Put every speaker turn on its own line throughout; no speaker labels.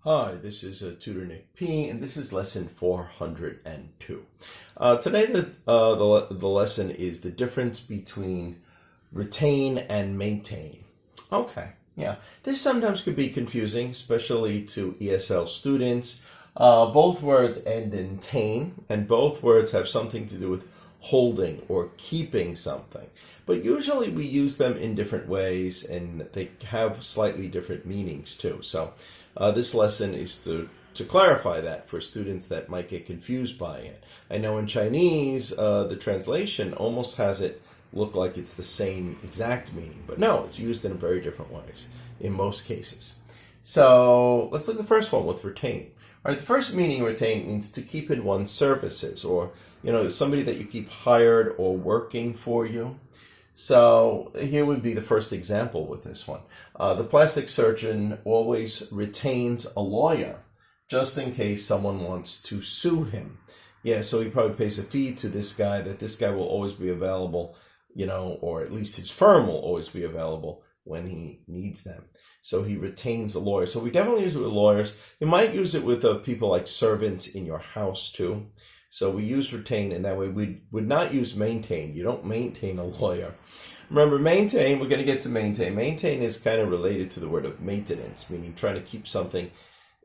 Hi, this is Tutor Nick P, and this is lesson 402. Today, the lesson is the difference between retain and maintain. Okay, yeah, this sometimes could be confusing, especially to ESL students. Both words end in tain, and both words have something to do with holding or keeping something. But usually we use them in different ways, and they have slightly different meanings too. So this lesson is to clarify that for students that might get confused by it. I know in Chinese, the translation almost has it look like it's the same exact meaning, but no, it's used in very different ways in most cases. So let's look at the first one with retain. All right, the first meaning retain means to keep in one's services, or somebody that you keep hired or working for you. So here would be the first example with this one. The plastic surgeon always retains a lawyer just in case someone wants to sue him. Yeah, so he probably pays a fee to this guy that this guy will always be available, or at least his firm will always be available when he needs them. So he retains a lawyer. So we definitely use it with lawyers. You might use it with people like servants in your house too. So we use retain in that way. We would not use maintain. You don't maintain a lawyer. Remember, maintain, we're going to get to maintain. Maintain is kind of related to the word of maintenance, meaning trying to keep something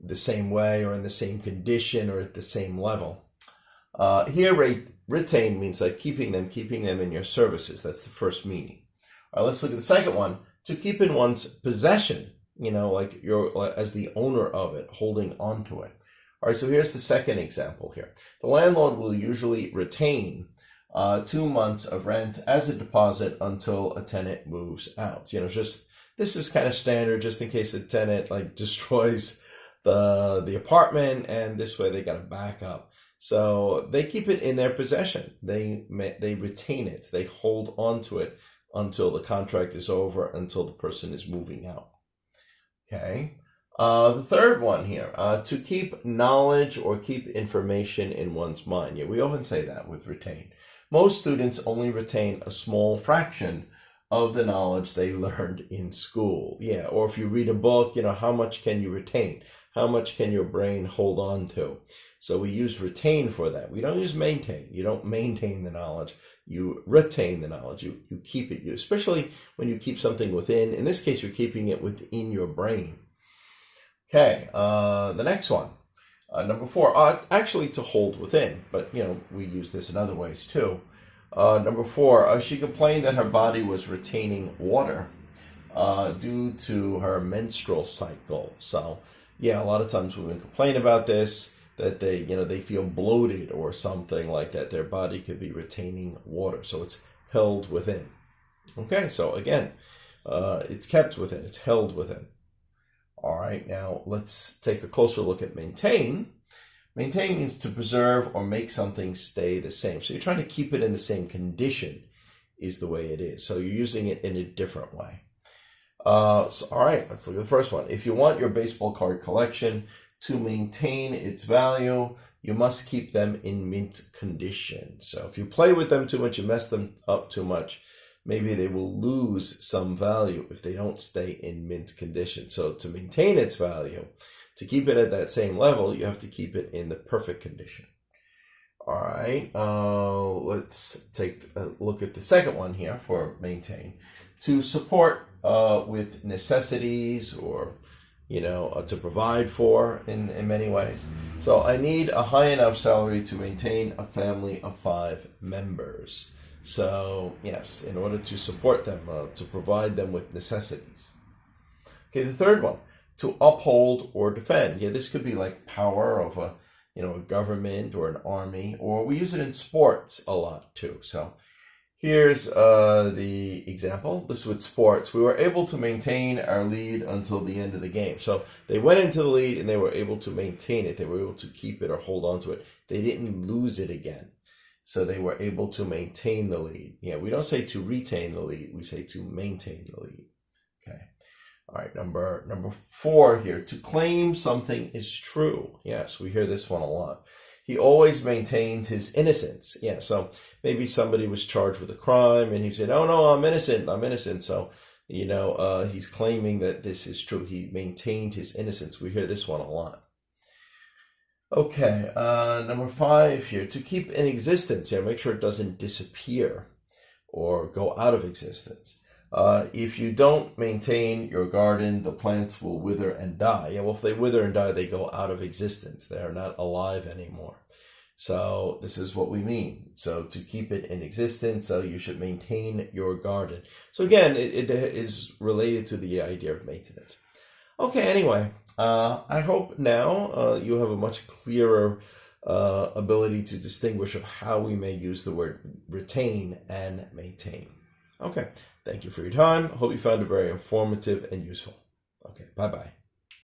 the same way or in the same condition or at the same level. Here, retain means like keeping them in your services. That's the first meaning. All right, let's look at the second one. To keep in one's possession, like you're as the owner of it, holding on to it. All right, so here's the second example here. The landlord will usually retain 2 months of rent as a deposit until a tenant moves out. This is kind of standard, just in case the tenant destroys the apartment, and this way they got to back up. So they keep it in their possession. They retain it. They hold on to it until the contract is over, until the person is moving out. Okay. The third one here, to keep knowledge or keep information in one's mind. Yeah, we often say that with retain. Most students only retain a small fraction of the knowledge they learned in school. Yeah, or if you read a book, how much can you retain? How much can your brain hold on to? So we use retain for that. We don't use maintain. You don't maintain the knowledge. You retain the knowledge. You keep it. Especially when you keep something within. In this case, you're keeping it within your brain. Okay, the next one. Number 4, actually to hold within, but we use this in other ways too. Number 4, she complained that her body was retaining water due to her menstrual cycle. So yeah, a lot of times women complain about this, that they feel bloated or something like that. Their body could be retaining water, so it's held within. Okay, so again, it's kept within, it's held within. All right, now let's take a closer look at maintain. Maintain means to preserve or make something stay the same. So you're trying to keep it in the same condition is the way it is. So you're using it in a different way. All right, let's look at the first one. If you want your baseball card collection to maintain its value, you must keep them in mint condition. So if you play with them too much, you mess them up too much, maybe they will lose some value if they don't stay in mint condition. So to maintain its value, to keep it at that same level, you have to keep it in the perfect condition. All right, let's take a look at the second one here for maintain. To support with necessities, or to provide for in many ways. So I need a high enough salary to maintain a family of 5 members. So yes, in order to support them, to provide them with necessities. Okay, the third one, to uphold or defend. Yeah, this could be like power of a government or an army, or we use it in sports a lot too. So here's the example. This is with sports. We were able to maintain our lead until the end of the game. So they went into the lead and they were able to maintain it. They were able to keep it or hold on to it. They didn't lose it again. So they were able to maintain the lead. Yeah, we don't say to retain the lead. We say to maintain the lead. Okay. All right, number 4 here. To claim something is true. Yes, we hear this one a lot. He always maintained his innocence. Yeah, so maybe somebody was charged with a crime and he said, oh no, I'm innocent. So He's claiming that this is true. He maintained his innocence. We hear this one a lot. Okay, number 5 here. To keep in existence, make sure it doesn't disappear or go out of existence. If you don't maintain your garden, the plants will wither and die. Well, if they wither and die, they go out of existence. They are not alive anymore. So this is what we mean. So to keep it in existence, you should maintain your garden. So again, it is related to the idea of maintenance. Okay, anyway, I hope now you have a much clearer ability to distinguish of how we may use the word retain and maintain. Okay, thank you for your time. Hope you found it very informative and useful. Okay, bye-bye.